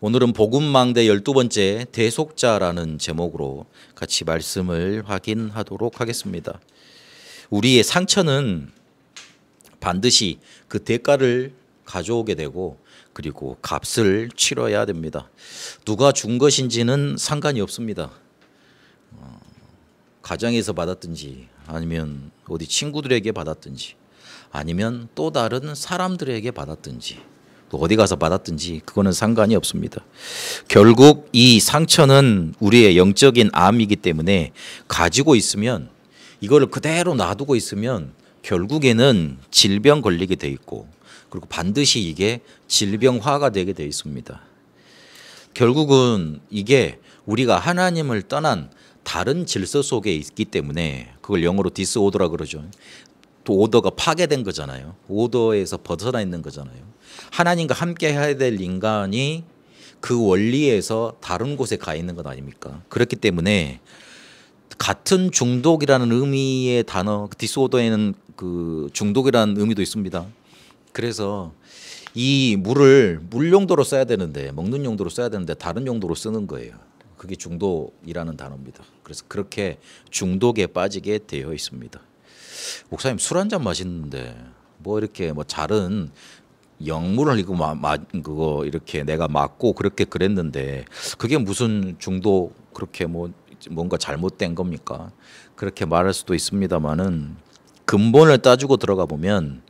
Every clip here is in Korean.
오늘은 복음망대 12번째 대속자라는 제목으로 같이 말씀을 확인하도록 하겠습니다. 우리의 상처는 반드시 그 대가를 가져오게 되고 그리고 값을 치러야 됩니다. 누가 준 것인지는 상관이 없습니다. 가정에서 받았든지 아니면 어디 친구들에게 받았든지 아니면 또 다른 사람들에게 받았든지 또 어디 가서 받았든지 그거는 상관이 없습니다. 결국 이 상처는 우리의 영적인 암이기 때문에 가지고 있으면 이거를 그대로 놔두고 있으면 결국에는 질병 걸리게 돼 있고 그리고 반드시 이게 질병화가 되게 돼 있습니다. 결국은 이게 우리가 하나님을 떠난 다른 질서 속에 있기 때문에 그걸 영어로 디스오더라 그러죠. 또 오더가 파괴된 거잖아요. 오더에서 벗어나 있는 거잖아요. 하나님과 함께 해야 될 인간이 그 원리에서 다른 곳에 가 있는 것 아닙니까? 그렇기 때문에 같은 중독이라는 의미의 단어 디스오더에는 그 중독이라는 의미도 있습니다. 그래서 이 물을 물 용도로 써야 되는데 먹는 용도로 써야 되는데 다른 용도로 쓰는 거예요. 그게 중독이라는 단어입니다. 그래서 그렇게 중독에 빠지게 되어 있습니다. 목사님 술 한 잔 마시는데 뭐 이렇게 뭐 잘은 영물을 이거 그거 이렇게 내가 맞고 그렇게 그랬는데 그게 무슨 중독 그렇게 뭐 뭔가 잘못된 겁니까? 그렇게 말할 수도 있습니다만은 근본을 따지고 들어가 보면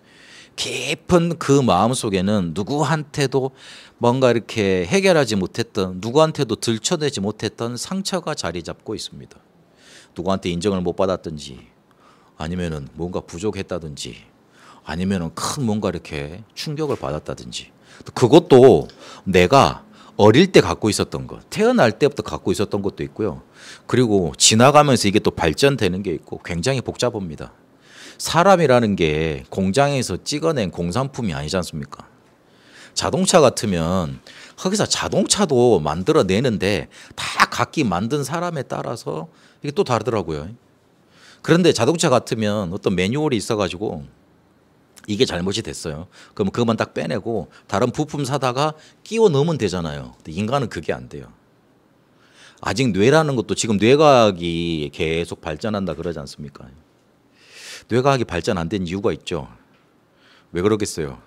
깊은 그 마음 속에는 누구한테도 뭔가 이렇게 해결하지 못했던 누구한테도 들춰내지 못했던 상처가 자리 잡고 있습니다. 누구한테 인정을 못 받았든지 아니면은 뭔가 부족했다든지 아니면은 큰 뭔가 이렇게 충격을 받았다든지 그것도 내가 어릴 때 갖고 있었던 것 태어날 때부터 갖고 있었던 것도 있고요. 그리고 지나가면서 이게 또 발전되는 게 있고 굉장히 복잡합니다. 사람이라는 게 공장에서 찍어낸 공산품이 아니지 않습니까? 자동차 같으면 거기서 자동차도 만들어내는데 다 각기 만든 사람에 따라서 이게 또 다르더라고요. 그런데 자동차 같으면 어떤 매뉴얼이 있어가지고 이게 잘못이 됐어요. 그럼 그것만 딱 빼내고 다른 부품 사다가 끼워 넣으면 되잖아요. 근데 인간은 그게 안 돼요. 아직 뇌라는 것도 지금 뇌과학이 계속 발전한다 그러지 않습니까? 뇌과학이 발전 안 된 이유가 있죠. 왜 그러겠어요?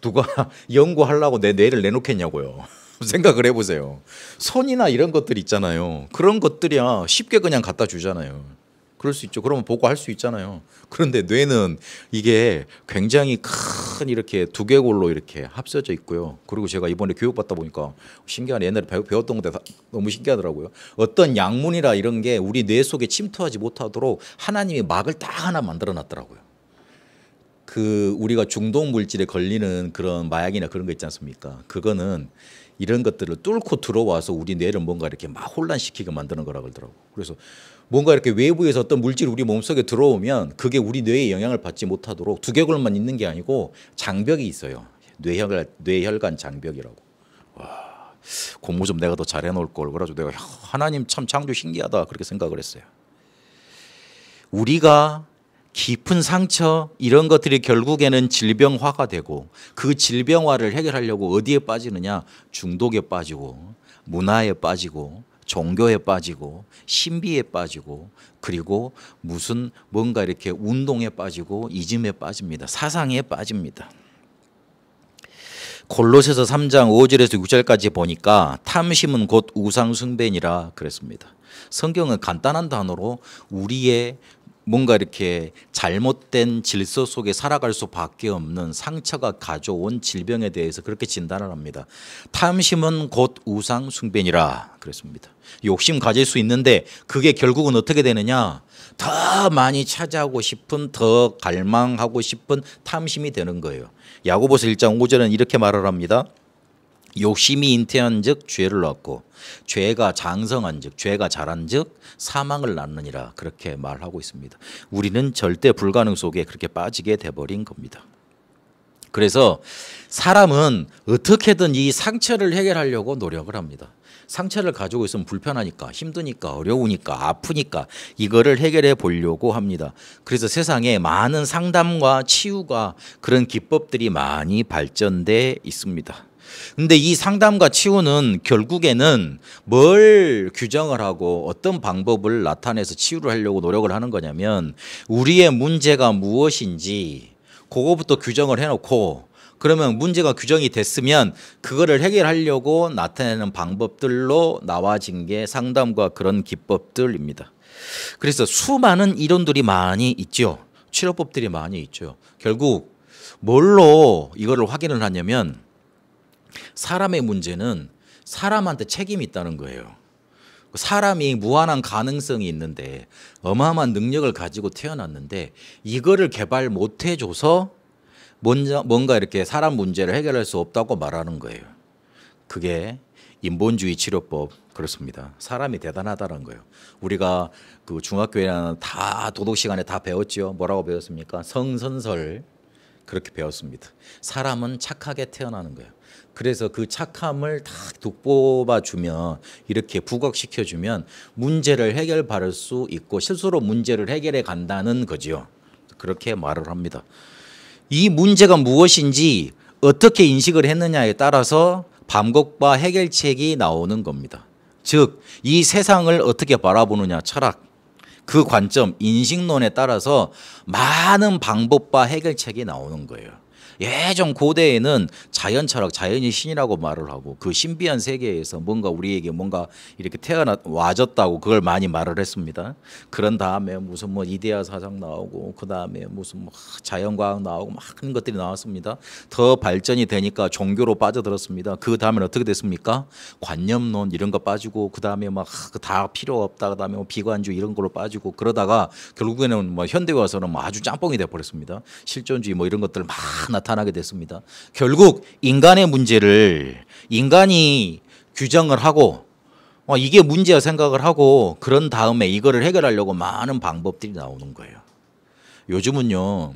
누가 연구하려고 내 뇌를 내놓겠냐고요. 생각을 해보세요. 손이나 이런 것들 있잖아요. 그런 것들이야 쉽게 그냥 갖다 주잖아요. 그럴 수 있죠. 그러면 보고 할 수 있잖아요. 그런데 뇌는 이게 굉장히 큰 이렇게 두개골로 이렇게 합쳐져 있고요. 그리고 제가 이번에 교육받다 보니까 신기하네. 옛날에 배웠던 건데 너무 신기하더라고요. 어떤 약물이나 이런 게 우리 뇌 속에 침투하지 못하도록 하나님이 막을 딱 하나 만들어 놨더라고요. 그 우리가 중독 물질에 걸리는 그런 마약이나 그런 거 있지 않습니까? 그거는 이런 것들을 뚫고 들어와서 우리 뇌를 뭔가 이렇게 막 혼란시키게 만드는 거라 그러더라고. 그래서 뭔가 이렇게 외부에서 어떤 물질이 우리 몸속에 들어오면 그게 우리 뇌에 영향을 받지 못하도록 두개골만 있는 게 아니고 장벽이 있어요. 뇌혈관 장벽이라고. 와, 공부 좀 내가 더 잘해 놓을 걸. 그래가지고 내가 하나님 참 창조 신기하다 그렇게 생각을 했어요. 우리가 깊은 상처 이런 것들이 결국에는 질병화가 되고 그 질병화를 해결하려고 어디에 빠지느냐 중독에 빠지고 문화에 빠지고 종교에 빠지고 신비에 빠지고 그리고 무슨 뭔가 이렇게 운동에 빠지고 이즘에 빠집니다. 사상에 빠집니다. 골로새서 3장 5절에서 6절까지 보니까 탐심은 곧 우상 숭배니라 그랬습니다. 성경은 간단한 단어로 우리의 뭔가 이렇게 잘못된 질서 속에 살아갈 수밖에 없는 상처가 가져온 질병에 대해서 그렇게 진단을 합니다. 탐심은 곧 우상 숭배니라 그랬습니다. 욕심 가질 수 있는데 그게 결국은 어떻게 되느냐? 더 많이 차지하고 싶은 더 갈망하고 싶은 탐심이 되는 거예요. 야고보서 1장 5절은 이렇게 말을 합니다. 욕심이 잉태한 즉 죄를 낳고 죄가 장성한 즉 죄가 자란 즉 사망을 낳느니라 그렇게 말하고 있습니다. 우리는 절대 불가능 속에 그렇게 빠지게 돼버린 겁니다. 그래서 사람은 어떻게든 이 상처를 해결하려고 노력을 합니다. 상처를 가지고 있으면 불편하니까 힘드니까 어려우니까 아프니까 이거를 해결해 보려고 합니다. 그래서 세상에 많은 상담과 치유가 그런 기법들이 많이 발전돼 있습니다. 근데 이 상담과 치유는 결국에는 뭘 규정을 하고 어떤 방법을 나타내서 치유를 하려고 노력을 하는 거냐면 우리의 문제가 무엇인지 그거부터 규정을 해놓고 그러면 문제가 규정이 됐으면 그거를 해결하려고 나타내는 방법들로 나와진 게 상담과 그런 기법들입니다. 그래서 수많은 이론들이 많이 있죠. 치료법들이 많이 있죠. 결국 뭘로 이거를 확인을 하냐면 사람의 문제는 사람한테 책임이 있다는 거예요. 사람이 무한한 가능성이 있는데 어마어마한 능력을 가지고 태어났는데 이거를 개발 못 해줘서 뭔가 이렇게 사람 문제를 해결할 수 없다고 말하는 거예요. 그게 인본주의 치료법 그렇습니다. 사람이 대단하다는 거예요. 우리가 그 중학교에는 다 도덕 시간에 다 배웠죠. 뭐라고 배웠습니까? 성선설 그렇게 배웠습니다. 사람은 착하게 태어나는 거예요. 그래서 그 착함을 다 돋보아 주면 이렇게 부각시켜 주면 문제를 해결받을 수 있고 스스로 문제를 해결해 간다는 거죠. 그렇게 말을 합니다. 이 문제가 무엇인지 어떻게 인식을 했느냐에 따라서 방법과 해결책이 나오는 겁니다. 즉, 이 세상을 어떻게 바라보느냐, 철학, 그 관점, 인식론에 따라서 많은 방법과 해결책이 나오는 거예요. 예전 고대에는 자연 철학, 자연이 신이라고 말을 하고 그 신비한 세계에서 뭔가 우리에게 뭔가 이렇게 와줬다고 그걸 많이 말을 했습니다. 그런 다음에 무슨 뭐 이데아 사상 나오고 그 다음에 무슨 뭐 자연과학 나오고 막 그런 것들이 나왔습니다. 더 발전이 되니까 종교로 빠져들었습니다. 그 다음에 어떻게 됐습니까? 관념론 이런 거 빠지고 그 다음에 막 다 필요 없다. 그 다음에 뭐 비관주의 이런 걸로 빠지고 그러다가 결국에는 뭐 현대 와서는 뭐 아주 짬뽕이 돼버렸습니다. 실존주의 뭐 이런 것들 막 나타나게 됐습니다. 결국 인간의 문제를 인간이 규정을 하고 이게 문제야 생각을 하고 그런 다음에 이거를 해결하려고 많은 방법들이 나오는 거예요. 요즘은요.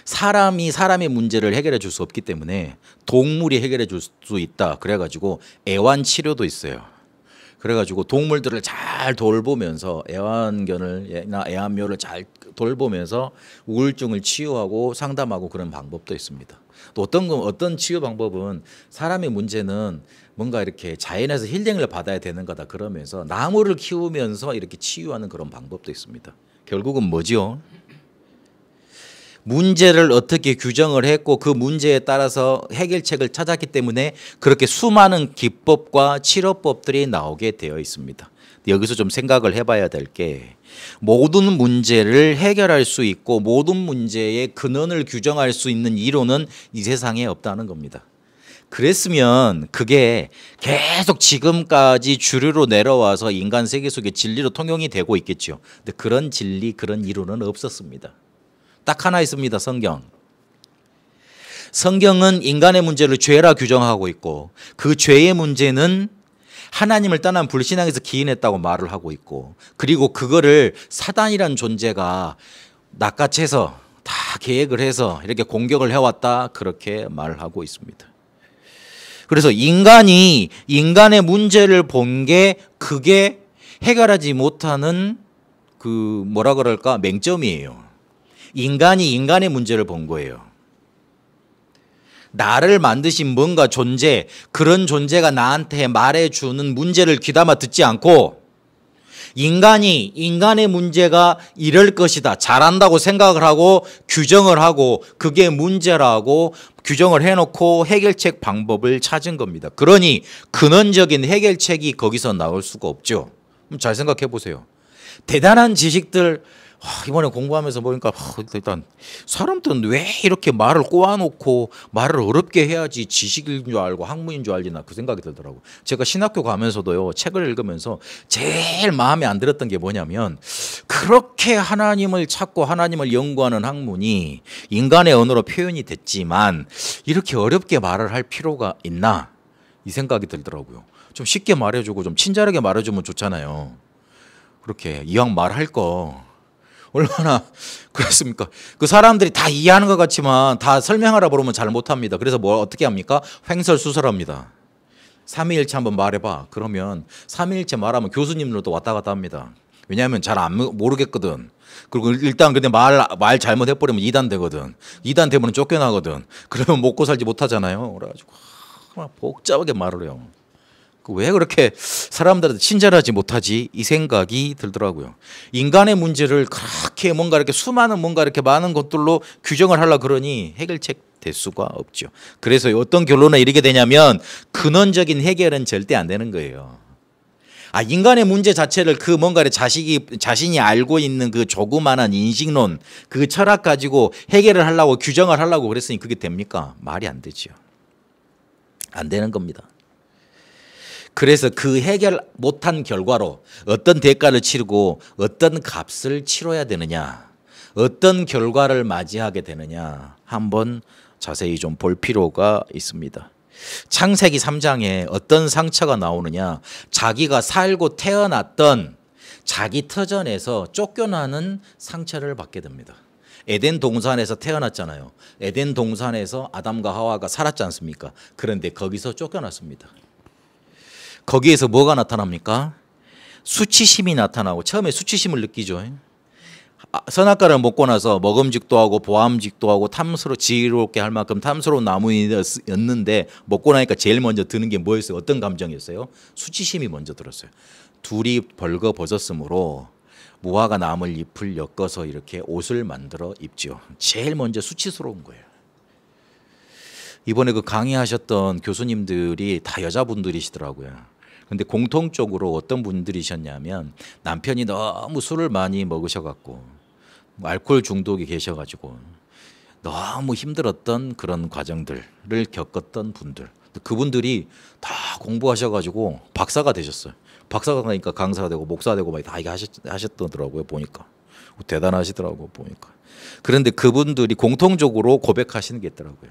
사람이 사람의 문제를 해결해 줄 수 없기 때문에 동물이 해결해 줄 수 있다. 그래가지고 애완치료도 있어요. 그래가지고 동물들을 잘 돌보면서 애완견을나 애완묘를 잘 돌보면서 우울증을 치유하고 상담하고 그런 방법도 있습니다. 또 어떤 치유 방법은 사람의 문제는 뭔가 이렇게 자연에서 힐링을 받아야 되는 거다 그러면서 나무를 키우면서 이렇게 치유하는 그런 방법도 있습니다. 결국은 뭐죠? 문제를 어떻게 규정을 했고 그 문제에 따라서 해결책을 찾았기 때문에 그렇게 수많은 기법과 치료법들이 나오게 되어 있습니다. 여기서 좀 생각을 해봐야 될 게 모든 문제를 해결할 수 있고 모든 문제의 근원을 규정할 수 있는 이론은 이 세상에 없다는 겁니다. 그랬으면 그게 계속 지금까지 주류로 내려와서 인간 세계 속에 진리로 통용이 되고 있겠죠. 근데 그런 진리, 그런 이론은 없었습니다. 딱 하나 있습니다. 성경. 성경은 인간의 문제를 죄라 규정하고 있고 그 죄의 문제는 하나님을 떠난 불신앙에서 기인했다고 말을 하고 있고 그리고 그거를 사단이란 존재가 낚아채서 다 계획을 해서 이렇게 공격을 해왔다 그렇게 말을 하고 있습니다. 그래서 인간이 인간의 문제를 본 게 그게 해결하지 못하는 그 뭐라 그럴까 맹점이에요. 인간이 인간의 문제를 본 거예요. 나를 만드신 뭔가 존재, 그런 존재가 나한테 말해주는 문제를 귀담아 듣지 않고 인간이 인간의 문제가 이럴 것이다, 잘한다고 생각을 하고 규정을 하고 그게 문제라고 규정을 해놓고 해결책 방법을 찾은 겁니다. 그러니 근원적인 해결책이 거기서 나올 수가 없죠. 잘 생각해 보세요. 대단한 지식들 이번에 공부하면서 보니까 일단 사람들은 왜 이렇게 말을 꼬아놓고 말을 어렵게 해야지 지식인 줄 알고 학문인 줄 알지 나 그 생각이 들더라고. 제가 신학교 가면서도요 책을 읽으면서 제일 마음에 안 들었던 게 뭐냐면 그렇게 하나님을 찾고 하나님을 연구하는 학문이 인간의 언어로 표현이 됐지만 이렇게 어렵게 말을 할 필요가 있나 이 생각이 들더라고요. 좀 쉽게 말해주고 좀 친절하게 말해주면 좋잖아요. 그렇게 이왕 말할 거 얼마나 그렇습니까? 그 사람들이 다 이해하는 것 같지만 다 설명하라 그러면 잘 못합니다. 그래서 뭐 어떻게 합니까? 횡설수설합니다. 삼위일체 한번 말해봐. 그러면 삼위일체 말하면 교수님들도 왔다 갔다 합니다. 왜냐하면 잘 모르겠거든. 그리고 일단 근데 말 잘못해버리면 2단 되거든. 2단 되면 쫓겨나거든. 그러면 먹고 살지 못하잖아요. 그래가지고 복잡하게 말을 해요. 왜 그렇게 사람들한테 친절하지 못하지? 이 생각이 들더라고요. 인간의 문제를 그렇게 뭔가 이렇게 수많은 뭔가 이렇게 많은 것들로 규정을 하려 그러니 해결책 될 수가 없죠. 그래서 어떤 결론에 이르게 되냐면 근원적인 해결은 절대 안 되는 거예요. 인간의 문제 자체를 그 뭔가 자신이 알고 있는 그 조그만한 인식론, 그 철학 가지고 해결을 하려고 규정을 하려고 그랬으니 그게 됩니까? 말이 안 되죠. 안 되는 겁니다. 그래서 그 해결 못한 결과로 어떤 대가를 치르고 어떤 값을 치러야 되느냐, 어떤 결과를 맞이하게 되느냐 한번 자세히 좀 볼 필요가 있습니다. 창세기 3장에 어떤 상처가 나오느냐, 자기가 살고 태어났던 자기 터전에서 쫓겨나는 상처를 받게 됩니다. 에덴 동산에서 태어났잖아요. 에덴 동산에서 아담과 하와가 살았지 않습니까? 그런데 거기서 쫓겨났습니다. 거기에서 뭐가 나타납니까? 수치심이 나타나고, 처음에 수치심을 느끼죠. 선악과를 먹고 나서 먹음직도 하고 보암직도 하고 지혜롭게 할 만큼 탐스러운 나무였는데 먹고 나니까 제일 먼저 드는 게 뭐였어요? 어떤 감정이었어요? 수치심이 먼저 들었어요. 둘이 벌거벗었으므로 무화과 나물 잎을 엮어서 이렇게 옷을 만들어 입죠. 제일 먼저 수치스러운 거예요. 이번에 그 강의하셨던 교수님들이 다 여자분들이시더라고요. 근데 공통적으로 어떤 분들이셨냐면 남편이 너무 술을 많이 먹으셔갖고 알코올 중독이 계셔가지고 너무 힘들었던 그런 과정들을 겪었던 분들, 그분들이 다 공부하셔가지고 박사가 되셨어요. 박사가 되니까 강사가 되고 목사가 되고 막 다 이게 하셨더라고요. 보니까 대단하시더라고 보니까. 그런데 그분들이 공통적으로 고백하시는 게 있더라고요.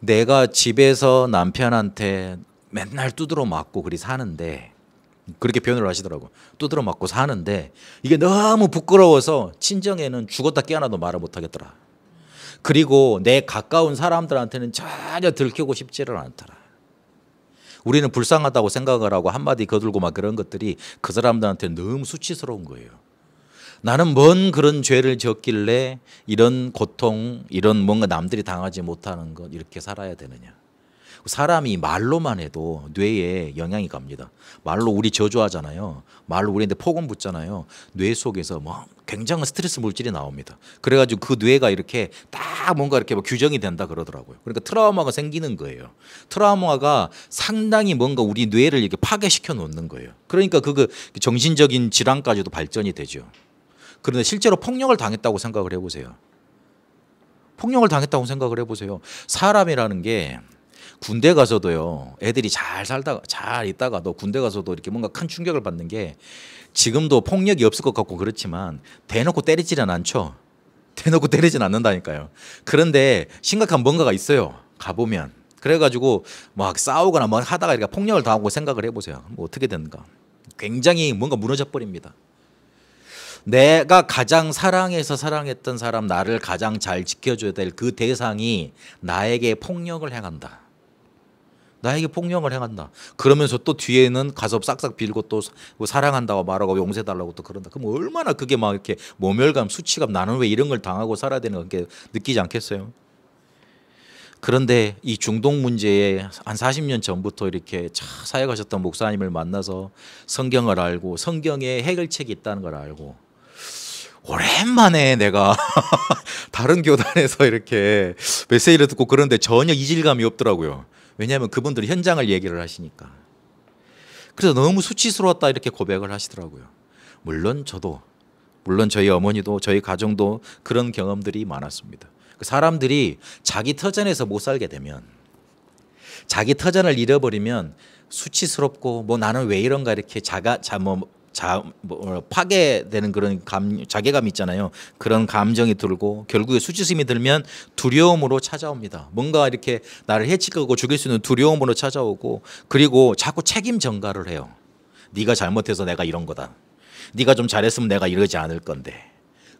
내가 집에서 남편한테 맨날 두드러 맞고 그리 사는데, 그렇게 표현을 하시더라고. 두드러 맞고 사는데 이게 너무 부끄러워서 친정에는 죽었다 깨어나도 말을 못하겠더라. 그리고 내 가까운 사람들한테는 전혀 들키고 싶지를 않더라. 우리는 불쌍하다고 생각을 하고 한마디 거들고 막 그런 것들이 그 사람들한테 너무 수치스러운 거예요. 나는 뭔 그런 죄를 지었길래 이런 고통, 이런 뭔가 남들이 당하지 못하는 것 이렇게 살아야 되느냐. 사람이 말로만 해도 뇌에 영향이 갑니다. 말로 우리 저주하잖아요. 말로 우리한테 폭언 붙잖아요. 뇌 속에서 뭐 굉장한 스트레스 물질이 나옵니다. 그래가지고 그 뇌가 이렇게 딱 뭔가 이렇게 규정이 된다 그러더라고요. 그러니까 트라우마가 생기는 거예요. 트라우마가 상당히 뭔가 우리 뇌를 이렇게 파괴시켜 놓는 거예요. 그러니까 그 정신적인 질환까지도 발전이 되죠. 그런데 실제로 폭력을 당했다고 생각을 해보세요. 폭력을 당했다고 생각을 해보세요. 사람이라는 게 군대 가서도요, 애들이 잘 살다가 잘 있다가도 군대 가서도 이렇게 뭔가 큰 충격을 받는 게, 지금도 폭력이 없을 것 같고 그렇지만 대놓고 때리지는 않죠. 대놓고 때리진 않는다니까요. 그런데 심각한 뭔가가 있어요. 가보면. 그래가지고 막 싸우거나 뭐 하다가 이렇게 폭력을 당하고 생각을 해보세요. 뭐 어떻게 되는가. 굉장히 뭔가 무너져 버립니다. 내가 가장 사랑해서 사랑했던 사람, 나를 가장 잘 지켜줘야 될 그 대상이 나에게 폭력을 행한다. 나에게 폭력을 행한다. 그러면서 또 뒤에는 가서 싹싹 빌고 또 사랑한다고 말하고 용서해달라고 또 그런다. 그럼 얼마나 그게 막 이렇게 모멸감, 수치감, 나는 왜 이런 걸 당하고 살아야 되는 거 느끼지 않겠어요? 그런데 이 중독 문제에 한 40년 전부터 이렇게 사역하셨던 목사님을 만나서 성경을 알고 성경에 해결책이 있다는 걸 알고, 오랜만에 내가 다른 교단에서 이렇게 메시지를 듣고 그런데 전혀 이질감이 없더라고요. 왜냐하면 그분들이 현장을 얘기를 하시니까. 그래서 너무 수치스러웠다 이렇게 고백을 하시더라고요. 물론 저희 어머니도 저희 가정도 그런 경험들이 많았습니다. 사람들이 자기 터전에서 못 살게 되면, 자기 터전을 잃어버리면 수치스럽고 뭐 나는 왜 이런가 이렇게 파괴되는 그런 자괴감 있잖아요. 그런 감정이 들고 결국에 수치심이 들면 두려움으로 찾아옵니다. 뭔가 이렇게 나를 해칠 거고 죽일 수 있는 두려움으로 찾아오고, 그리고 자꾸 책임 전가를 해요. 네가 잘못해서 내가 이런 거다. 네가 좀 잘했으면 내가 이러지 않을 건데.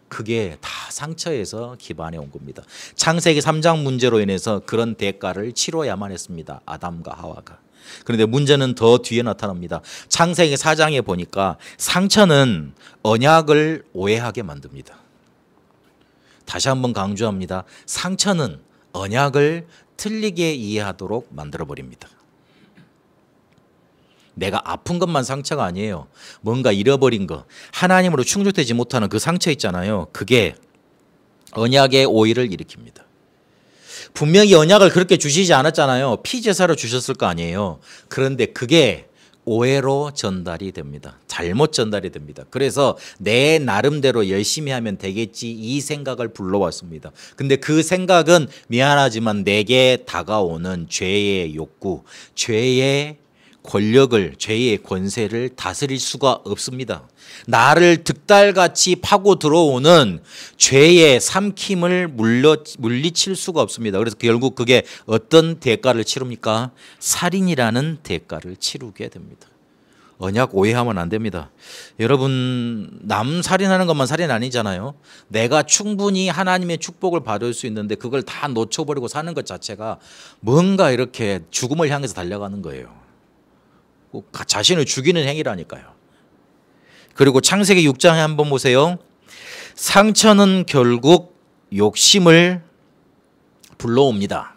그게 다 상처에서 기반해 온 겁니다. 창세기 3장 문제로 인해서 그런 대가를 치러야만 했습니다. 아담과 하와가. 그런데 문제는 더 뒤에 나타납니다. 창세기 4장에 보니까 상처는 언약을 오해하게 만듭니다. 다시 한번 강조합니다. 상처는 언약을 틀리게 이해하도록 만들어버립니다. 내가 아픈 것만 상처가 아니에요. 뭔가 잃어버린 거, 하나님으로 충족되지 못하는 그 상처 있잖아요. 그게 언약의 오해를 일으킵니다. 분명히 언약을 그렇게 주시지 않았잖아요. 피제사로 주셨을 거 아니에요. 그런데 그게 오해로 전달이 됩니다. 잘못 전달이 됩니다. 그래서 내 나름대로 열심히 하면 되겠지 이 생각을 불러왔습니다. 근데 그 생각은 미안하지만 내게 다가오는 죄의 욕구, 죄의 권력을, 죄의 권세를 다스릴 수가 없습니다. 나를 득달같이 파고 들어오는 죄의 삼킴을 물리칠 수가 없습니다. 그래서 결국 그게 어떤 대가를 치릅니까? 살인이라는 대가를 치르게 됩니다. 언약 오해하면 안 됩니다. 여러분, 남 살인하는 것만 살인 아니잖아요. 내가 충분히 하나님의 축복을 받을 수 있는데 그걸 다 놓쳐버리고 사는 것 자체가 뭔가 이렇게 죽음을 향해서 달려가는 거예요. 자신을 죽이는 행위라니까요. 그리고 창세기 6장에 한번 보세요. 상처는 결국 욕심을 불러옵니다.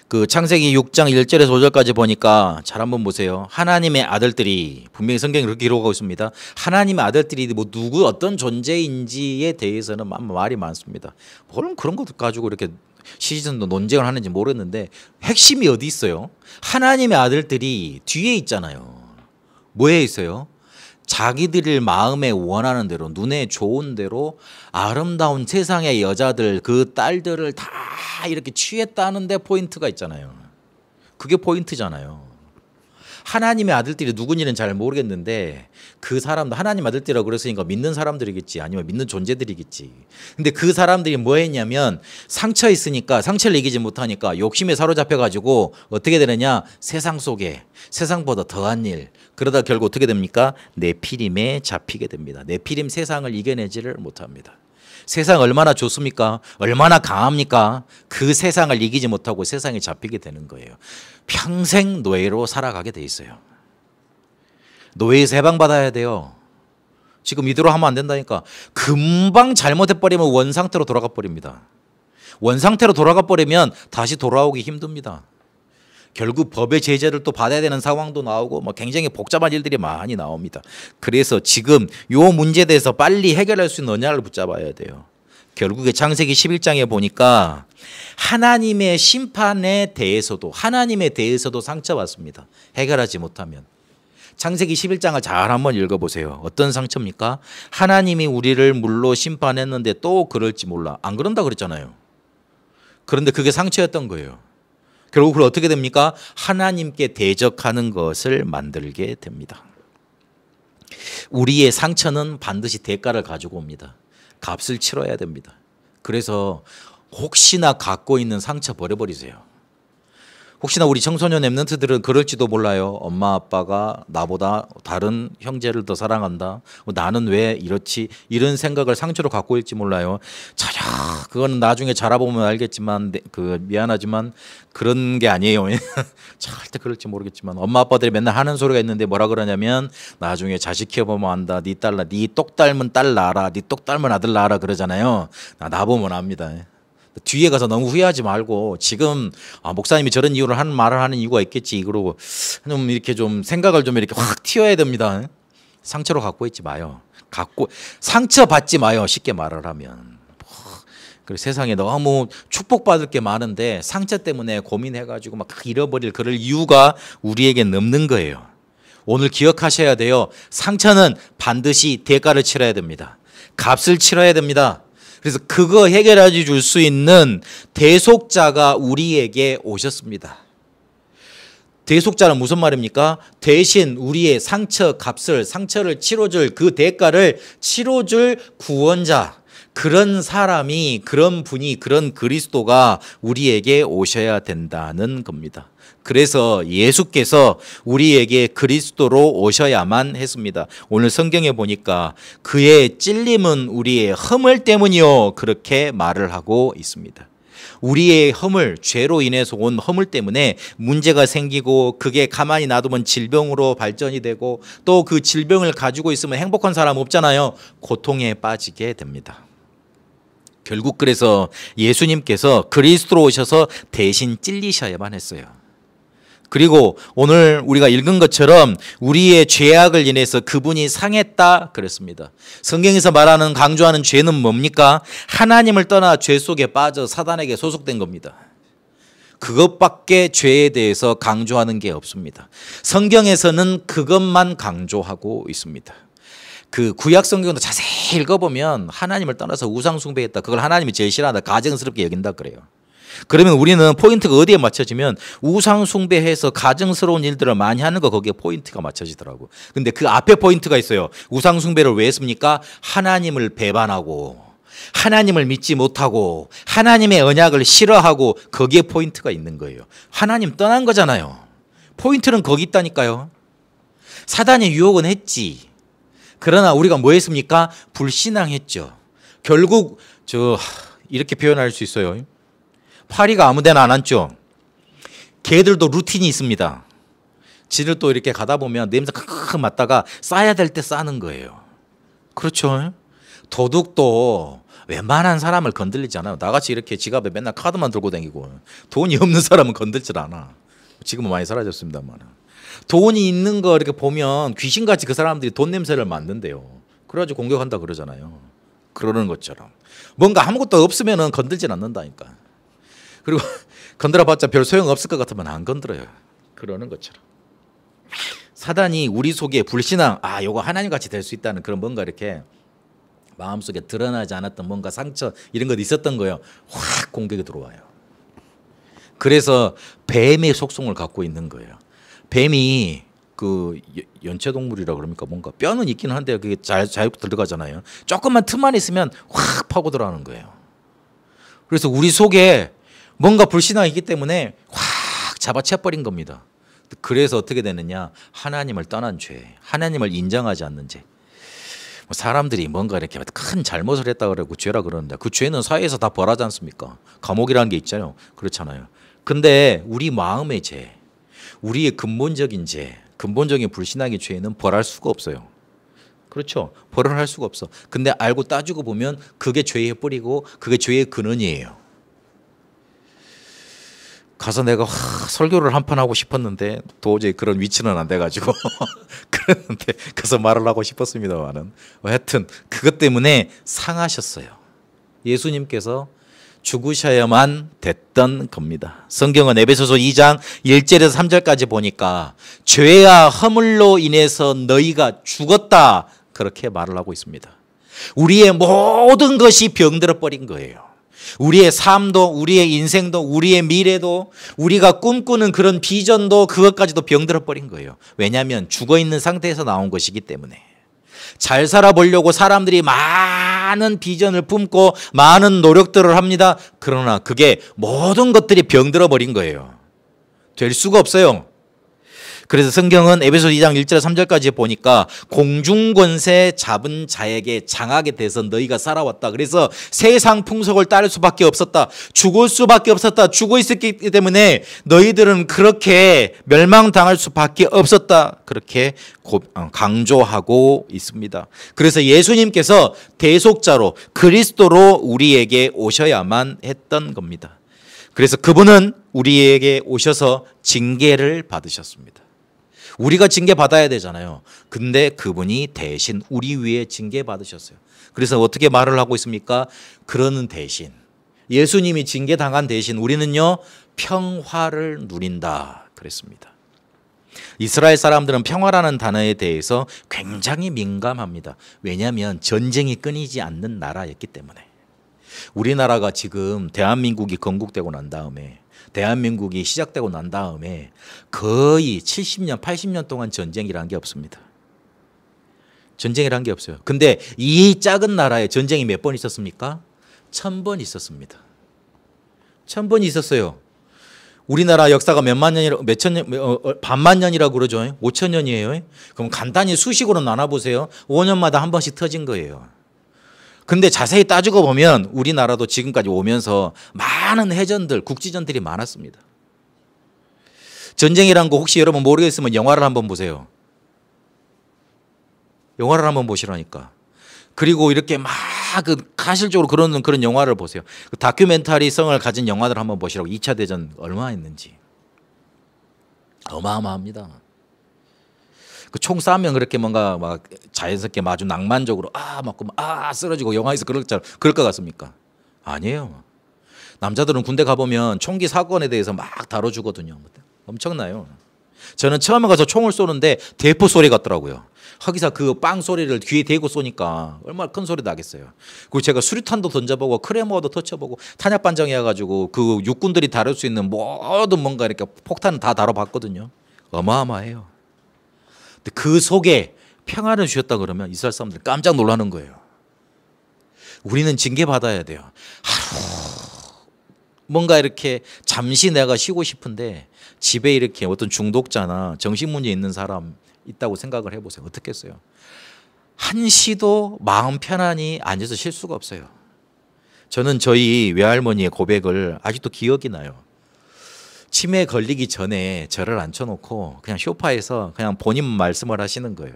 그 창세기 6장 1절에서 5절까지 보니까 잘 한번 보세요. 하나님의 아들들이, 분명히 성경이 그렇게 기록하고 있습니다. 하나님의 아들들이 뭐 누구 어떤 존재인지에 대해서는 말이 많습니다. 그런 것 가지고 이렇게 시즌도 논쟁을 하는지 모르겠는데 핵심이 어디 있어요? 하나님의 아들들이 뒤에 있잖아요. 뭐에 있어요? 자기들을 마음에 원하는 대로, 눈에 좋은 대로 아름다운 세상의 여자들, 그 딸들을 다 이렇게 취했다는 데 포인트가 있잖아요. 그게 포인트잖아요. 하나님의 아들들이 누군지는 잘 모르겠는데 그 사람도 하나님 아들들이라고 그랬으니까 믿는 사람들이겠지, 아니면 믿는 존재들이겠지. 근데 그 사람들이 뭐 했냐면 상처 있으니까, 상처를 이기지 못하니까 욕심에 사로잡혀 가지고 어떻게 되느냐, 세상 속에 세상보다 더한 일, 그러다 결국 어떻게 됩니까? 네피림에 잡히게 됩니다. 네피림 세상을 이겨내지를 못합니다. 세상 얼마나 좋습니까? 얼마나 강합니까? 그 세상을 이기지 못하고 세상에 잡히게 되는 거예요. 평생 노예로 살아가게 돼 있어요. 노예에서 해방받아야 돼요. 지금 이대로 하면 안 된다니까. 금방 잘못해버리면 원상태로 돌아가 버립니다. 원상태로 돌아가 버리면 다시 돌아오기 힘듭니다. 결국 법의 제재를 또 받아야 되는 상황도 나오고 뭐 굉장히 복잡한 일들이 많이 나옵니다. 그래서 지금 요 문제에 대해서 빨리 해결할 수 있는 언약을 붙잡아야 돼요. 결국에 창세기 11장에 보니까 하나님의 심판에 대해서도, 하나님에 대해서도 상처받습니다. 해결하지 못하면. 창세기 11장을 잘 한번 읽어보세요. 어떤 상처입니까? 하나님이 우리를 물로 심판했는데 또 그럴지 몰라. 안 그런다 그랬잖아요. 그런데 그게 상처였던 거예요. 결국 그걸 어떻게 됩니까? 하나님께 대적하는 것을 만들게 됩니다. 우리의 상처는 반드시 대가를 가지고 옵니다. 값을 치러야 됩니다. 그래서 혹시나 갖고 있는 상처 버려버리세요. 혹시나 우리 청소년 랩런트들은 그럴지도 몰라요. 엄마 아빠가 나보다 다른 형제를 더 사랑한다. 나는 왜 이렇지? 이런 생각을 상처로 갖고 있을지 몰라요. 자야, 그거는 나중에 자라보면 알겠지만, 미안하지만 그런 게 아니에요. 절대 그럴지 모르겠지만 엄마 아빠들이 맨날 하는 소리가 있는데 뭐라 그러냐면 나중에 자식 키워보면 안다. 네 똑 닮은 딸 낳아라. 네 똑 닮은 아들 낳아라 그러잖아요. 나 보면 압니다. 뒤에 가서 너무 후회하지 말고 지금 목사님이 저런 이유를 하는 말을 하는 이유가 있겠지. 그러고 좀 이렇게 좀 생각을 좀 이렇게 확 튀어야 됩니다. 상처로 갖고 있지 마요. 상처 받지 마요. 쉽게 말을 하면. 그리고 세상에 너무 축복받을 게 많은데 상처 때문에 고민해가지고 막 잃어버릴 그럴 이유가 우리에게 없는 거예요. 오늘 기억하셔야 돼요. 상처는 반드시 대가를 치러야 됩니다. 값을 치러야 됩니다. 그래서 그거 해결해 줄 수 있는 대속자가 우리에게 오셨습니다. 대속자는 무슨 말입니까? 대신 우리의 상처를 치러줄 그 대가를 치러줄 구원자, 그런 사람이, 그런 분이, 그런 그리스도가 우리에게 오셔야 된다는 겁니다. 그래서 예수께서 우리에게 그리스도로 오셔야만 했습니다. 오늘 성경에 보니까 그의 찔림은 우리의 허물 때문이요, 그렇게 말을 하고 있습니다. 우리의 허물, 죄로 인해서 온 허물 때문에 문제가 생기고 그게 가만히 놔두면 질병으로 발전이 되고 또 그 질병을 가지고 있으면 행복한 사람 없잖아요. 고통에 빠지게 됩니다. 결국 그래서 예수님께서 그리스도로 오셔서 대신 찔리셔야만 했어요. 그리고 오늘 우리가 읽은 것처럼 우리의 죄악을 인해서 그분이 상했다 그랬습니다. 성경에서 말하는 강조하는 죄는 뭡니까? 하나님을 떠나 죄 속에 빠져 사단에게 소속된 겁니다. 그것밖에 죄에 대해서 강조하는 게 없습니다. 성경에서는 그것만 강조하고 있습니다. 그 구약 성경도 자세히 읽어보면 하나님을 떠나서 우상 숭배했다. 그걸 하나님이 제일 싫어한다. 가증스럽게 여긴다 그래요. 그러면 우리는 포인트가 어디에 맞춰지면 우상 숭배해서 가증스러운 일들을 많이 하는 거 거기에 포인트가 맞춰지더라고. 근데 그 앞에 포인트가 있어요. 우상 숭배를 왜 했습니까? 하나님을 배반하고 하나님을 믿지 못하고 하나님의 언약을 싫어하고 거기에 포인트가 있는 거예요. 하나님 떠난 거잖아요. 포인트는 거기 있다니까요. 사단의 유혹은 했지. 그러나 우리가 뭐 했습니까? 불신앙했죠. 결국 이렇게 표현할 수 있어요. 파리가 아무 데나 안 앉죠. 개들도 루틴이 있습니다. 지를 또 이렇게 가다 보면 냄새 칵칵 맡다가 싸야 될 때 싸는 거예요. 그렇죠. 도둑도 웬만한 사람을 건들리지 않아요. 나같이 이렇게 지갑에 맨날 카드만 들고 다니고 돈이 없는 사람은 건들질 않아. 지금은 많이 사라졌습니다만. 돈이 있는 거 이렇게 보면 귀신같이 그 사람들이 돈 냄새를 맡는데요. 그래가지고 공격한다 그러잖아요. 그러는 것처럼. 뭔가 아무것도 없으면 건들진 않는다니까. 그리고 건드려봤자 별 소용없을 것 같으면 안 건드려요. 그러는 것처럼. 사단이 우리 속에 불신앙, 요거 하나님같이 될 수 있다는 그런 뭔가 이렇게 마음속에 드러나지 않았던 뭔가 상처 이런 것 있었던 거예요. 확 공격이 들어와요. 그래서 뱀의 속성을 갖고 있는 거예요. 뱀이 그 연체동물이라 그럽니까? 뭔가 뼈는 있긴 한데 그게 자유롭게 들어가잖아요. 조금만 틈만 있으면 확 파고 들어가는 거예요. 그래서 우리 속에 뭔가 불신앙이 있기 때문에 확 잡아채버린 겁니다. 그래서 어떻게 되느냐? 하나님을 떠난 죄, 하나님을 인정하지 않는 죄. 사람들이 뭔가 이렇게 큰 잘못을 했다 그러고 죄라 그러는데 그 죄는 사회에서 다 벌하지 않습니까? 감옥이라는 게 있잖아요. 그렇잖아요. 근데 우리 마음의 죄, 우리의 근본적인 죄, 근본적인 불신앙의 죄는 벌할 수가 없어요. 그렇죠. 벌을 할 수가 없어. 근데 알고 따지고 보면 그게 죄의 뿌리고 그게 죄의 근원이에요. 가서 내가 설교를 한 판 하고 싶었는데 도저히 그런 위치는 안 돼가지고 그랬는데 가서 말을 하고 싶었습니다만은 하여튼 그것 때문에 상하셨어요. 예수님께서 죽으셔야만 됐던 겁니다. 성경은 에베소서 2장 1절에서 3절까지 보니까 죄와 허물로 인해서 너희가 죽었다 그렇게 말을 하고 있습니다. 우리의 모든 것이 병들어 버린 거예요. 우리의 삶도 우리의 인생도 우리의 미래도 우리가 꿈꾸는 그런 비전도 그것까지도 병들어 버린 거예요. 왜냐하면 죽어있는 상태에서 나온 것이기 때문에. 잘 살아보려고 사람들이 많은 비전을 품고 많은 노력들을 합니다. 그러나 그게 모든 것들이 병들어 버린 거예요. 될 수가 없어요. 그래서 성경은 에베소 2장 1절 3절까지 보니까 공중권세 잡은 자에게 장하게 돼서 너희가 살아왔다. 그래서 세상 풍속을 따를 수밖에 없었다. 죽을 수밖에 없었다. 죽어 있었기 때문에 너희들은 그렇게 멸망당할 수밖에 없었다. 그렇게 강조하고 있습니다. 그래서 예수님께서 대속자로 그리스도로 우리에게 오셔야만 했던 겁니다. 그래서 그분은 우리에게 오셔서 징계를 받으셨습니다. 우리가 징계 받아야 되잖아요. 근데 그분이 대신 우리 위에 징계 받으셨어요. 그래서 어떻게 말을 하고 있습니까? 그러는 대신 예수님이 징계 당한 대신 우리는요 평화를 누린다 그랬습니다. 이스라엘 사람들은 평화라는 단어에 대해서 굉장히 민감합니다. 왜냐하면 전쟁이 끊이지 않는 나라였기 때문에. 우리나라가 지금 대한민국이 건국되고 난 다음에 대한민국이 시작되고 난 다음에 거의 70년, 80년 동안 전쟁이라는 게 없습니다. 전쟁이라는 게 없어요. 근데 이 작은 나라에 전쟁이 몇 번 있었습니까? 1000번 있었습니다. 1000번 있었어요. 우리나라 역사가 몇만 년이라, 몇천 년, 반만 년이라고 그러죠. 5000년이에요. 그럼 간단히 수식으로 나눠보세요. 5년마다 한 번씩 터진 거예요. 근데 자세히 따지고 보면 우리나라도 지금까지 오면서 많은 해전들, 국지전들이 많았습니다. 전쟁이란 거 혹시 여러분 모르겠으면 영화를 한번 보세요. 영화를 한번 보시라니까. 그리고 이렇게 막 그 가실적으로 그런 영화를 보세요. 그 다큐멘터리성을 가진 영화들 한번 보시라고. 2차 대전 얼마나 했는지. 어마어마합니다. 그 총 쏴면 그렇게 뭔가 막 자연스럽게 아주 낭만적으로 쓰러지고 영화에서 그럴 것 같습니까? 아니에요. 남자들은 군대 가보면 총기 사건에 대해서 막 다뤄주거든요. 엄청나요. 저는 처음에 가서 총을 쏘는데 대포 소리 같더라고요. 거기서 그 빵 소리를 귀에 대고 쏘니까 얼마나 큰 소리 나겠어요. 그리고 제가 수류탄도 던져보고 크레모어도 터쳐보고 탄약반장이어가지고 그 육군들이 다룰 수 있는 모든 뭔가 이렇게 폭탄은 다 다뤄봤거든요. 어마어마해요. 근데 그 속에 평안을 주셨다 그러면 이스라엘 사람들 깜짝 놀라는 거예요. 우리는 징계받아야 돼요. 뭔가 이렇게 잠시 내가 쉬고 싶은데 집에 이렇게 어떤 중독자나 정신문제 있는 사람 있다고 생각을 해보세요. 어떻겠어요? 한시도 마음 편안히 앉아서 쉴 수가 없어요. 저는 저희 외할머니의 고백을 아직도 기억이 나요. 치매에 걸리기 전에 저를 앉혀놓고 그냥 소파에서 그냥 본인 말씀을 하시는 거예요.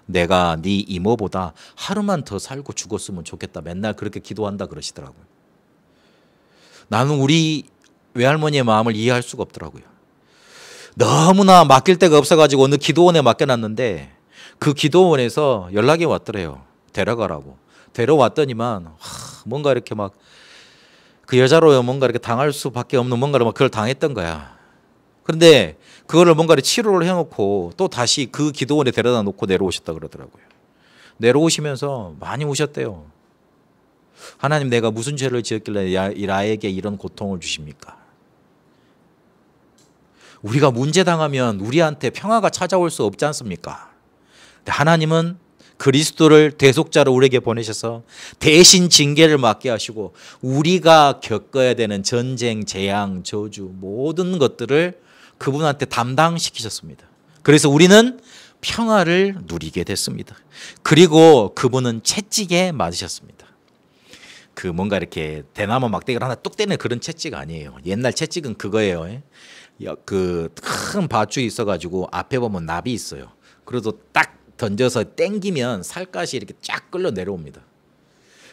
내가 네 이모보다 하루만 더 살고 죽었으면 좋겠다. 맨날 그렇게 기도한다 그러시더라고요. 나는 우리 외할머니의 마음을 이해할 수가 없더라고요. 너무나 맡길 데가 없어가지고 어느 기도원에 맡겨놨는데 그 기도원에서 연락이 왔더래요. 데려가라고. 데려왔더니만 뭔가 이렇게 막 그 여자로 뭔가 이렇게 당할 수밖에 없는 뭔가를 막 그걸 당했던 거야. 그런데 그거를 뭔가를 치료를 해놓고 또 다시 그 기도원에 데려다 놓고 내려오셨다 그러더라고요. 내려오시면서 많이 우셨대요. 하나님, 내가 무슨 죄를 지었길래 나에게 이런 고통을 주십니까? 우리가 문제 당하면 우리한테 평화가 찾아올 수 없지 않습니까? 하나님은 그리스도를 대속자로 우리에게 보내셔서 대신 징계를 맡게 하시고 우리가 겪어야 되는 전쟁, 재앙, 저주 모든 것들을 그분한테 담당시키셨습니다. 그래서 우리는 평화를 누리게 됐습니다. 그리고 그분은 채찍에 맞으셨습니다. 그 뭔가 이렇게 대나무 막대기를 하나 뚝 떼는 그런 채찍 아니에요. 옛날 채찍은 그거예요. 그 큰 밧줄이 있어가지고 앞에 보면 납이 있어요. 그래도 딱 던져서 땡기면 살갗이 이렇게 쫙 끌려 내려옵니다.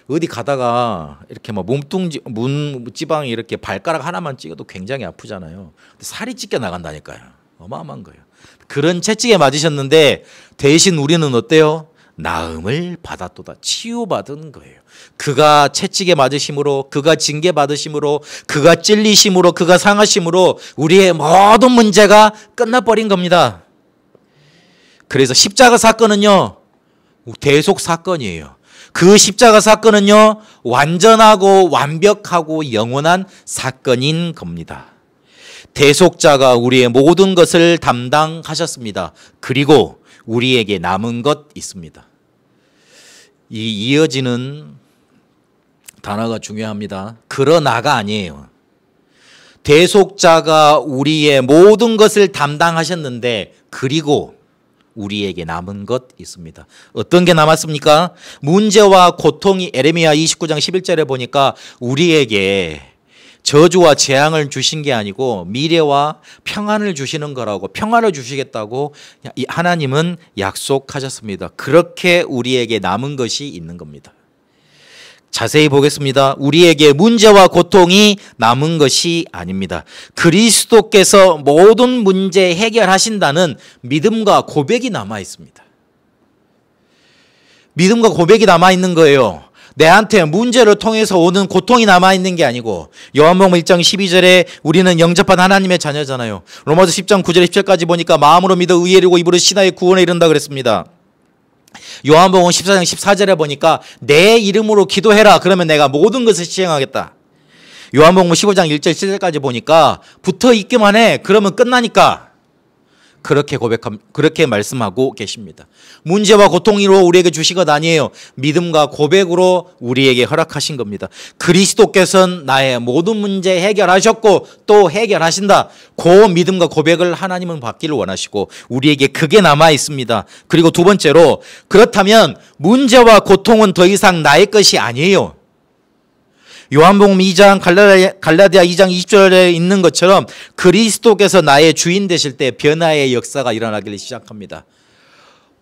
어디 가다가 이렇게 막 문지방이 이렇게 발가락 하나만 찍어도 굉장히 아프잖아요. 근데 살이 찢겨 나간다니까요. 어마어마한 거예요. 그런 채찍에 맞으셨는데 대신 우리는 어때요? 나음을 받았도다. 치유받은 거예요. 그가 채찍에 맞으심으로, 그가 징계 받으심으로, 그가 찔리심으로, 그가 상하심으로 우리의 모든 문제가 끝나버린 겁니다. 그래서 십자가 사건은요, 대속 사건이에요. 그 십자가 사건은요, 완전하고 완벽하고 영원한 사건인 겁니다. 대속자가 우리의 모든 것을 담당하셨습니다. 그리고 우리에게 남은 것 있습니다. 이 이어지는 단어가 중요합니다. 그러나가 아니에요. 대속자가 우리의 모든 것을 담당하셨는데 그리고 우리에게 남은 것 있습니다. 어떤 게 남았습니까? 문제와 고통이 에레미야 29장 11절에 보니까 우리에게 저주와 재앙을 주신 게 아니고 미래와 평안을 주시는 거라고, 평안을 주시겠다고 하나님은 약속하셨습니다. 그렇게 우리에게 남은 것이 있는 겁니다. 자세히 보겠습니다. 우리에게 문제와 고통이 남은 것이 아닙니다. 그리스도께서 모든 문제 해결하신다는 믿음과 고백이 남아 있습니다. 믿음과 고백이 남아 있는 거예요. 내한테 문제를 통해서 오는 고통이 남아있는 게 아니고, 요한복음 1장 12절에 우리는 영접한 하나님의 자녀잖아요. 로마서 10장 9절 10절까지 보니까 마음으로 믿어 의에 이르고 입으로 신하의 구원에 이른다 그랬습니다. 요한복음 14장 14절에 보니까 내 이름으로 기도해라. 그러면 내가 모든 것을 시행하겠다. 요한복음 15장 1절 7절까지 보니까 붙어 있기만 해. 그러면 끝나니까. 그렇게 말씀하고 계십니다. 문제와 고통으로 우리에게 주신 것 아니에요. 믿음과 고백으로 우리에게 허락하신 겁니다. 그리스도께서는 나의 모든 문제 해결하셨고 또 해결하신다. 그 믿음과 고백을 하나님은 받기를 원하시고 우리에게 그게 남아 있습니다. 그리고 두 번째로, 그렇다면 문제와 고통은 더 이상 나의 것이 아니에요. 요한복음 2장 갈라디아 2장 20절에 있는 것처럼 그리스도께서 나의 주인 되실 때 변화의 역사가 일어나기를 시작합니다.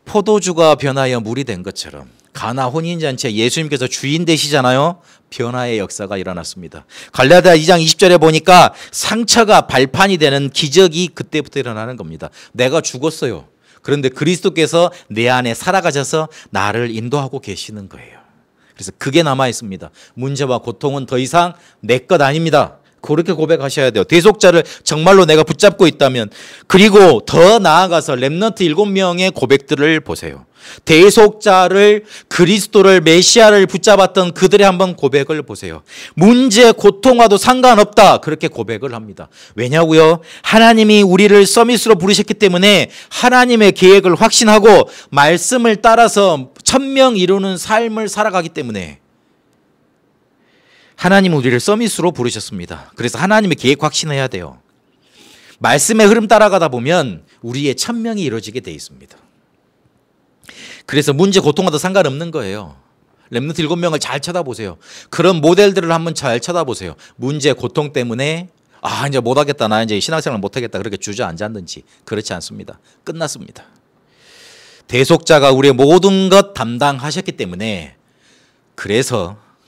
포도주가 변하여 물이 된 것처럼 가나 혼인잔치에 예수님께서 주인 되시잖아요. 변화의 역사가 일어났습니다. 갈라디아 2장 20절에 보니까 상처가 발판이 되는 기적이 그때부터 일어나는 겁니다. 내가 죽었어요. 그런데 그리스도께서 내 안에 살아가셔서 나를 인도하고 계시는 거예요. 그래서 그게 남아 있습니다. 문제와 고통은 더 이상 내 것 아닙니다. 그렇게 고백하셔야 돼요. 대속자를 정말로 내가 붙잡고 있다면. 그리고 더 나아가서 렘넌트 7명의 고백들을 보세요. 대속자를, 그리스도를, 메시아를 붙잡았던 그들의 한번 고백을 보세요. 문제, 고통과도 상관없다. 그렇게 고백을 합니다. 왜냐고요? 하나님이 우리를 서밋으로 부르셨기 때문에 하나님의 계획을 확신하고 말씀을 따라서 천명 이루는 삶을 살아가기 때문에 하나님은 우리를 서밋으로 부르셨습니다. 그래서 하나님의 계획 확신해야 돼요. 말씀의 흐름 따라가다 보면 우리의 천명이 이루어지게 돼 있습니다. 그래서 문제, 고통과도 상관없는 거예요. 렘넌트 7명을 잘 쳐다보세요. 그런 모델들을 한번 잘 쳐다보세요. 문제, 고통 때문에 이제 못하겠다. 나 이제 신앙생활 못하겠다. 그렇게 주저앉았는지. 그렇지 않습니다. 끝났습니다. 대속자가 우리의 모든 것 담당하셨기 때문에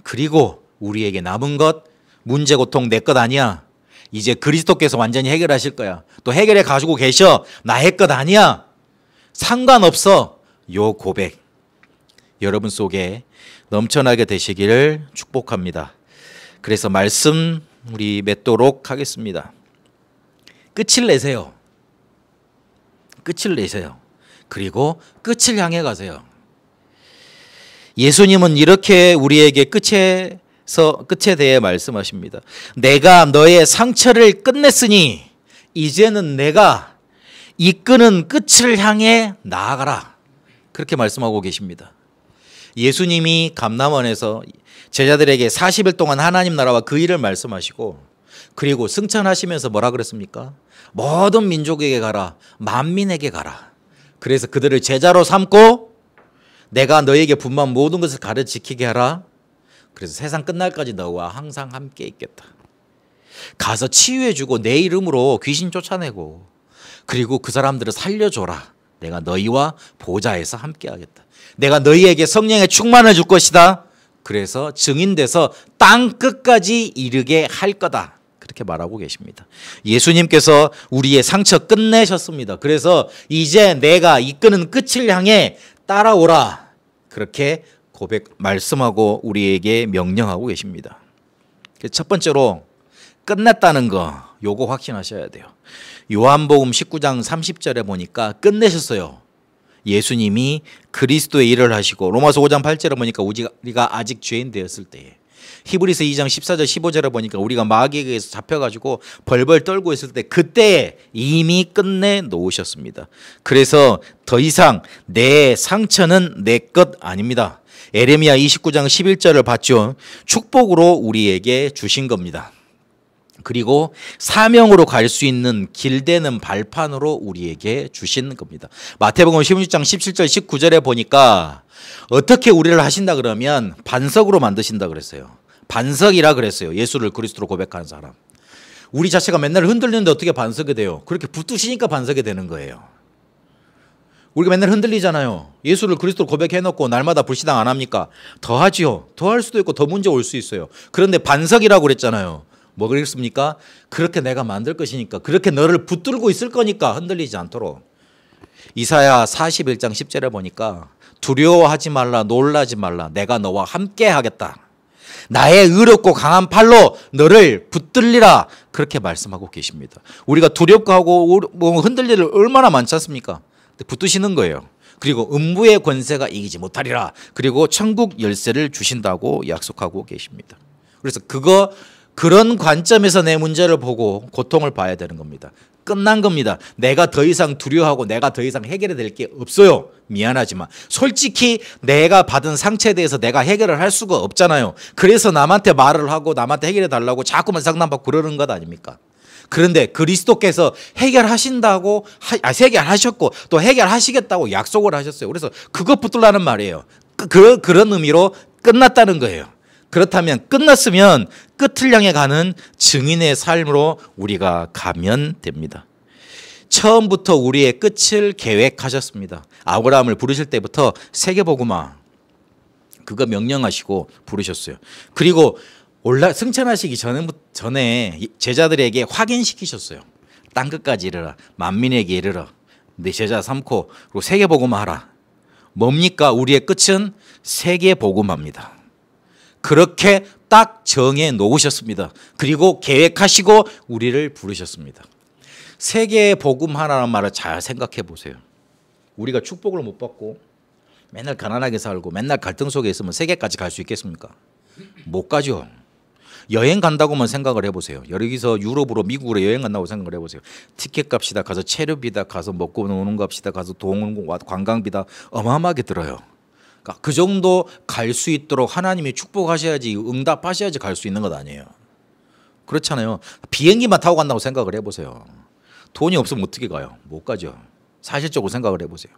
그리고 우리에게 남은 것, 문제, 고통 내 것 아니야. 이제 그리스도께서 완전히 해결하실 거야. 또 해결해 가지고 계셔. 나의 것 아니야. 상관없어. 요 고백 여러분 속에 넘쳐나게 되시기를 축복합니다. 그래서 말씀 우리 맺도록 하겠습니다. 끝을 내세요. 끝을 내세요. 그리고 끝을 향해 가세요. 예수님은 이렇게 우리에게 끝에 대해 말씀하십니다. 내가 너의 상처를 끝냈으니 이제는 내가 이끄는 끝을 향해 나아가라. 그렇게 말씀하고 계십니다. 예수님이 감람원에서 제자들에게 40일 동안 하나님 나라와 그 일을 말씀하시고 그리고 승천하시면서 뭐라 그랬습니까? 모든 민족에게 가라. 만민에게 가라. 그래서 그들을 제자로 삼고 내가 너에게 분만 모든 것을 가르쳐 지키게 하라. 그래서 세상 끝날까지 너와 항상 함께 있겠다. 가서 치유해주고 내 이름으로 귀신 쫓아내고 그리고 그 사람들을 살려줘라. 내가 너희와 보좌에서 함께 하겠다. 내가 너희에게 성령의 충만을 줄 것이다. 그래서 증인돼서 땅 끝까지 이르게 할 거다. 그렇게 말하고 계십니다. 예수님께서 우리의 상처 끝내셨습니다. 그래서 이제 내가 이끄는 끝을 향해 따라오라. 그렇게 말씀하고 우리에게 명령하고 계십니다. 첫 번째로 끝났다는 거 요거 확신하셔야 돼요. 요한복음 19장 30절에 보니까 끝내셨어요. 예수님이 그리스도의 일을 하시고 로마서 5장 8절에 보니까 우리가 아직 죄인 되었을 때에 히브리서 2장 14절 15절에 보니까 우리가 마귀에게 의해서 잡혀가지고 벌벌 떨고 있을 때 그때 이미 끝내 놓으셨습니다. 그래서 더 이상 내 상처는 내 것 아닙니다. 에레미야 29장 11절을 봤죠. 축복으로 우리에게 주신 겁니다. 그리고 사명으로 갈 수 있는 길되는 발판으로 우리에게 주신 겁니다. 마태복음 16장 17절 19절에 보니까 어떻게 우리를 하신다 그러면 반석으로 만드신다 그랬어요. 반석이라 그랬어요. 예수를 그리스도로 고백하는 사람. 우리 자체가 맨날 흔들리는데 어떻게 반석이 돼요? 그렇게 붙드시니까 반석이 되는 거예요. 우리가 맨날 흔들리잖아요. 예수를 그리스도로 고백해놓고 날마다 불신앙 안 합니까? 더 하지요. 더 할 수도 있고 더 문제 올 수 있어요. 그런데 반석이라고 그랬잖아요. 뭐 그랬습니까? 그렇게 내가 만들 것이니까 그렇게 너를 붙들고 있을 거니까 흔들리지 않도록. 이사야 41장 10절에 보니까 두려워하지 말라 놀라지 말라 내가 너와 함께 하겠다. 나의 의롭고 강한 팔로 너를 붙들리라. 그렇게 말씀하고 계십니다. 우리가 두렵고 하고 흔들릴 일 얼마나 많지 않습니까? 붙드시는 거예요. 그리고 음부의 권세가 이기지 못하리라. 그리고 천국 열쇠를 주신다고 약속하고 계십니다. 그래서 그런 관점에서 내 문제를 보고 고통을 봐야 되는 겁니다. 끝난 겁니다. 내가 더 이상 두려워하고 내가 더 이상 해결해 될 게 없어요. 미안하지만 솔직히 내가 받은 상처에 대해서 내가 해결을 할 수가 없잖아요. 그래서 남한테 말을 하고 남한테 해결해 달라고 자꾸만 상담받고 그러는 것 아닙니까? 그런데 그리스도께서 해결하신다고 해결하셨고 또 해결하시겠다고 약속을 하셨어요. 그래서 그것 붙들라는 말이에요. 그런 의미로 끝났다는 거예요. 그렇다면 끝났으면 끝을 향해 가는 증인의 삶으로 우리가 가면 됩니다. 처음부터 우리의 끝을 계획하셨습니다. 아브라함을 부르실 때부터 세계복음화 그거 명령하시고 부르셨어요. 그리고 승천하시기 전에 제자들에게 확인시키셨어요. 땅 끝까지 이르라. 만민에게 이르라. 내 제자 삼고 그리고 세계복음화하라. 뭡니까? 우리의 끝은 세계복음화입니다. 그렇게 딱 정해 놓으셨습니다. 그리고 계획하시고 우리를 부르셨습니다. 세계복음화라는 말을 잘 생각해 보세요. 우리가 축복을 못 받고 맨날 가난하게 살고 맨날 갈등 속에 있으면 세계까지 갈 수 있겠습니까? 못 가죠. 여행 간다고만 생각을 해보세요. 여기서 유럽으로 미국으로 여행 간다고 생각을 해보세요. 티켓 값이다, 가서 체류비다, 가서 먹고 노는 값이다, 가서 돈 관광비다 어마어마하게 들어요. 그러니까 그 정도 갈 수 있도록 하나님이 축복하셔야지 응답하셔야지 갈 수 있는 것 아니에요. 그렇잖아요. 비행기만 타고 간다고 생각을 해보세요. 돈이 없으면 어떻게 가요? 못 가죠. 사실적으로 생각을 해보세요.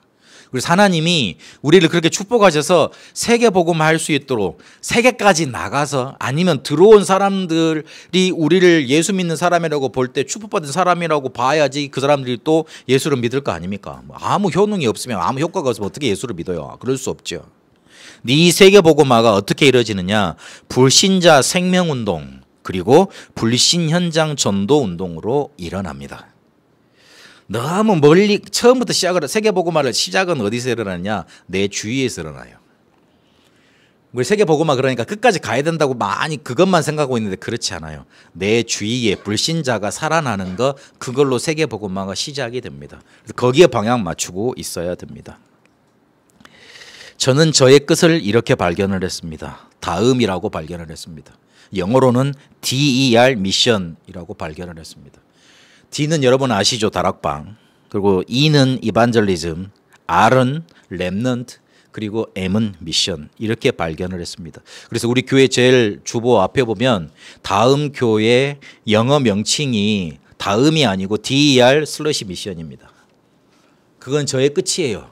그래서 하나님이 우리를 그렇게 축복하셔서 세계복음화할 수 있도록 세계까지 나가서 아니면 들어온 사람들이 우리를 예수 믿는 사람이라고 볼 때 축복받은 사람이라고 봐야지 그 사람들이 또 예수를 믿을 거 아닙니까? 아무 효능이 없으면 아무 효과가 없으면 어떻게 예수를 믿어요? 그럴 수 없죠. 이 세계복음화가 어떻게 이루어지느냐? 불신자 생명운동 그리고 불신 현장 전도운동으로 일어납니다. 너무 멀리 처음부터 시작을 세계복음화를 시작은 어디서 일어나냐? 내 주위에서 일어나요. 우리 세계복음화 그러니까 끝까지 가야 된다고 많이 그것만 생각하고 있는데 그렇지 않아요. 내 주위에 불신자가 살아나는 거 그걸로 세계복음화가 시작이 됩니다. 그래서 거기에 방향 맞추고 있어야 됩니다. 저는 저의 끝을 이렇게 발견을 했습니다. 다음이라고 발견을 했습니다. 영어로는 DER 미션이라고 발견을 했습니다. D는 여러분 아시죠? 다락방. 그리고 E는 이반젤리즘, R은 렘넌트, 그리고 M은 미션. 이렇게 발견을 했습니다. 그래서 우리 교회 제일 주보 앞에 보면 다음 교회 영어 명칭이 다음이 아니고 DER/미션입니다. 그건 저의 끝이에요.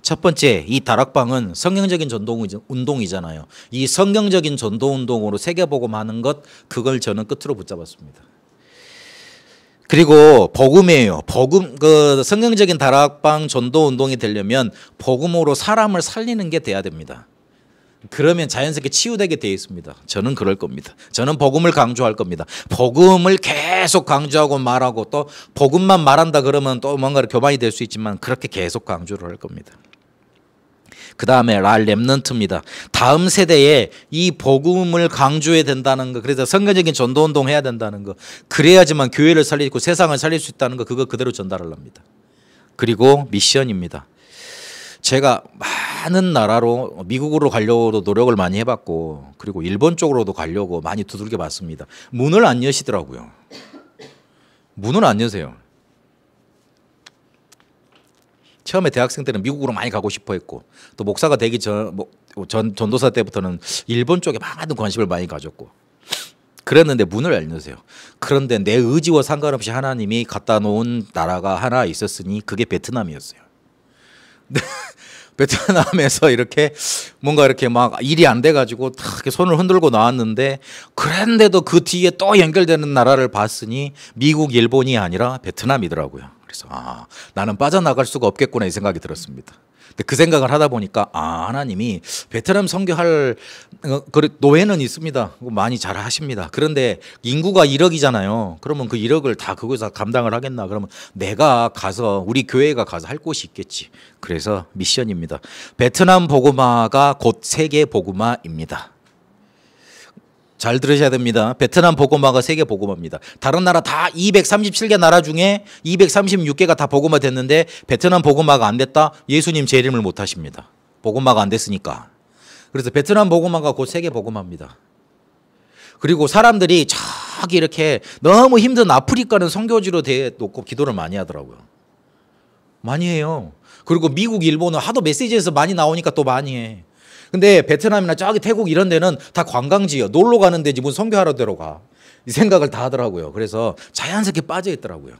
첫 번째, 이 다락방은 성경적인 전도 운동이잖아요. 이 성경적인 전도 운동으로 세계복음하는 것, 그걸 저는 끝으로 붙잡았습니다. 그리고 복음이에요. 복음, 그 성경적인 다락방 전도 운동이 되려면 복음으로 사람을 살리는 게 돼야 됩니다. 그러면 자연스럽게 치유되게 되어 있습니다. 저는 그럴 겁니다. 저는 복음을 강조할 겁니다. 복음을 계속 강조하고 말하고 또 복음만 말한다 그러면 또 뭔가 교만이 될 수 있지만 그렇게 계속 강조를 할 겁니다. 그 다음에 렘넌트입니다. 다음 세대에 이 복음을 강조해야 된다는 거, 그래서 성경적인 전도운동 해야 된다는 거, 그래야지만 교회를 살리고 세상을 살릴 수 있다는 거, 그거 그대로 전달을 합니다. 그리고 미션입니다. 제가 많은 나라로 미국으로 가려고도 노력을 많이 해봤고 그리고 일본 쪽으로도 가려고 많이 두들겨 봤습니다. 문을 안 여시더라고요. 문을 안 여세요. 처음에 대학생 때는 미국으로 많이 가고 싶어 했고 또 목사가 되기 전도사 때부터는 일본 쪽에 많은 관심을 많이 가졌고 그랬는데 문을 안 여세요. 그런데 내 의지와 상관없이 하나님이 갖다 놓은 나라가 하나 있었으니 그게 베트남이었어요. 베트남에서 이렇게 뭔가 이렇게 막 일이 안 돼가지고 딱 손을 흔들고 나왔는데 그런데도 그 뒤에 또 연결되는 나라를 봤으니 미국, 일본이 아니라 베트남이더라고요. 그래서 나는 빠져나갈 수가 없겠구나 이 생각이 들었습니다. 근데 그 생각을 하다 보니까 하나님이 베트남 선교할 노예는 있습니다. 많이 잘 하십니다. 그런데 인구가 1억이잖아요. 그러면 그 1억을 다 그곳에서 감당을 하겠나? 그러면 내가 가서 우리 교회가 가서 할 곳이 있겠지. 그래서 미션입니다. 베트남 복음화가 곧 세계 복음화입니다. 잘 들으셔야 됩니다. 베트남 복음화가 세계 복음화입니다. 다른 나라 다 237개 나라 중에 236개가 다 복음화 됐는데 베트남 복음화가 안 됐다? 예수님 재림을 못 하십니다. 복음화가 안 됐으니까. 그래서 베트남 복음화가 곧 세계 복음화입니다. 그리고 사람들이 저기 이렇게 너무 힘든 아프리카는 선교지로 대놓고 기도를 많이 하더라고요. 많이 해요. 그리고 미국, 일본은 하도 메시지에서 많이 나오니까 또 많이 해. 근데 베트남이나 저기 태국 이런 데는 다 관광지예요. 놀러 가는 데지 무슨 선교하러 들어가. 이 생각을 다 하더라고요. 그래서 자연스럽게 빠져 있더라고요.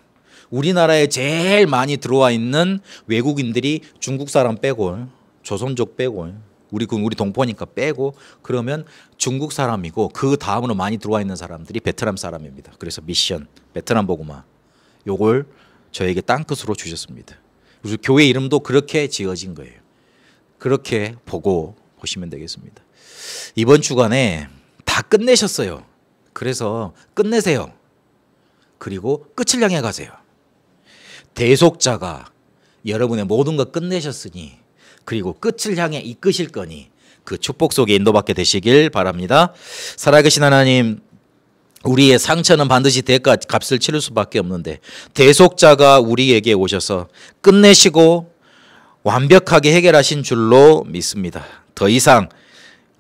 우리나라에 제일 많이 들어와 있는 외국인들이 중국 사람 빼고 조선족 빼고 우리 동포니까 빼고 그러면 중국 사람이고 그 다음으로 많이 들어와 있는 사람들이 베트남 사람입니다. 그래서 미션 베트남 복음화 요걸 저에게 땅끝으로 주셨습니다. 그래서 교회 이름도 그렇게 지어진 거예요. 그렇게 보시면 되겠습니다. 이번 주간에 다 끝내셨어요. 그래서 끝내세요. 그리고 끝을 향해 가세요. 대속자가 여러분의 모든 것 끝내셨으니, 그리고 끝을 향해 이끄실 거니 그 축복 속에 인도받게 되시길 바랍니다. 살아계신 하나님, 우리의 상처는 반드시 대가 값을 치를 수밖에 없는데 대속자가 우리에게 오셔서 끝내시고 완벽하게 해결하신 줄로 믿습니다. 더 이상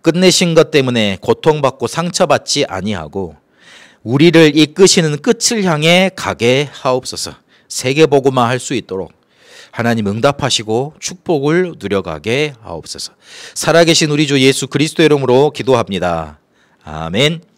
끝내신 것 때문에 고통받고 상처받지 아니하고 우리를 이끄시는 끝을 향해 가게 하옵소서. 세계복음화 할 수 있도록 하나님 응답하시고 축복을 누려가게 하옵소서. 살아계신 우리 주 예수 그리스도 이름으로 기도합니다. 아멘.